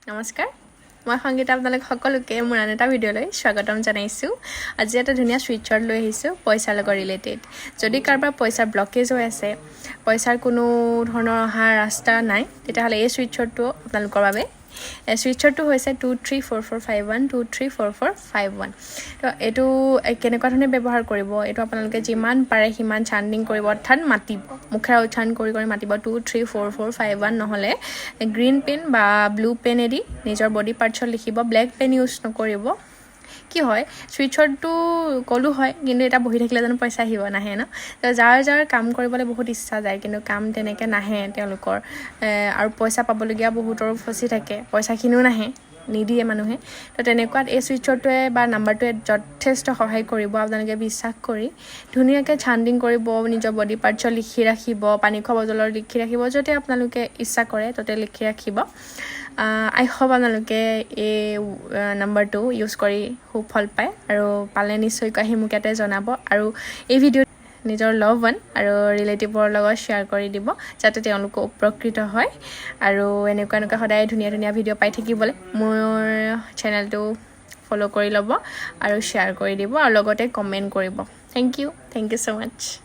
নমস্কাৰ মই সংগীতা আপোনালোক সকলোকে মোৰ আন এটা ভিডিঅ'লৈ স্বাগতম জনাইছোঁ আজি এটা ধুনীয়া সুইটচাৰ্ট লৈ আহিছোঁ পইচাৰ লগত ৰিলেটেড যদি কাৰোবাৰ পইচা ব্লকেজ হৈ আছে পইচাৰ কোনো ধৰণৰ অহা ৰাস্তা নাই তেতিয়াহ'লে এই সুইটচাৰ্টটো আপোনালোকৰ বাবে সুইটচাৰ্টটো হৈছে 234451 234451 তো এইটো কেনেকুৱা ধৰণে ব্যৱহাৰ কৰিব এইটো আপোনালোকে যিমান পাৰে সিমান চাউণ্ডিং কৰিব অৰ্থাৎ মাতিব মুখেৰে উচ্চাৰণ কৰি মাতিব 234451 নহ'লে গ্ৰীণ পেন বা ব্লু পেনেদি নিজৰ বডি পাৰ্টছত লিখিব ব্লেক পেন ইউজ নকৰিব কি হয় সুইটচাৰ্টটো কলো হয় কিন্তু এটা বহি থাকিলে জানো পইচা আহিব নাহে ন তো যাৰ কাম কৰিবলৈ বহুত ইচ্ছা যায় কিন্তু কাম তেনেকৈ নাহে তেওঁলোকৰ আৰু পইচা পাবলগীয়া বহুতৰ ফচি থাকে পইচাখিনিও নাহে নিদিয়ে মানুহে তো তেনেকুৱাত এই সুইটচাৰ্টটোৱে বা নাম্বাৰটোৱে যথেষ্ট সহায় কৰিব আপোনালোকে বিশ্বাস কৰি ধুনীয়াকৈ চাউণ্ডিং কৰিব নিজৰ বডি পাৰ্টছত লিখি ৰাখিব পানী খোৱা বটলত লিখি ৰাখিব য'তে আপোনালোকে ইচ্ছা কৰে ত'তে লিখি ৰাখিব আই হোপ আপোনালোকে এই নাম্বাৰটো ইউজ কৰি খুব ভাল পায় আৰু পালে নিশ্চয়কৈ আহি মোক ইয়াতে জনাব আৰু এই ভিডিঅ' নিজৰ লভ ওৱান আৰু ৰিলেটিভৰ লগত শ্বেয়াৰ কৰি দিব যাতে তেওঁলোকো উপকৃত হয় আৰু এনেকুৱা সদায় ধুনীয়া ভিডিঅ' পাই থাকিবলৈ মোৰ চেনেলটো ফ'ল' কৰি ল'ব আৰু শ্বেয়াৰ কৰি দিব আৰু লগতে কমেণ্ট কৰিব থেংক ইউ ছ' মাছ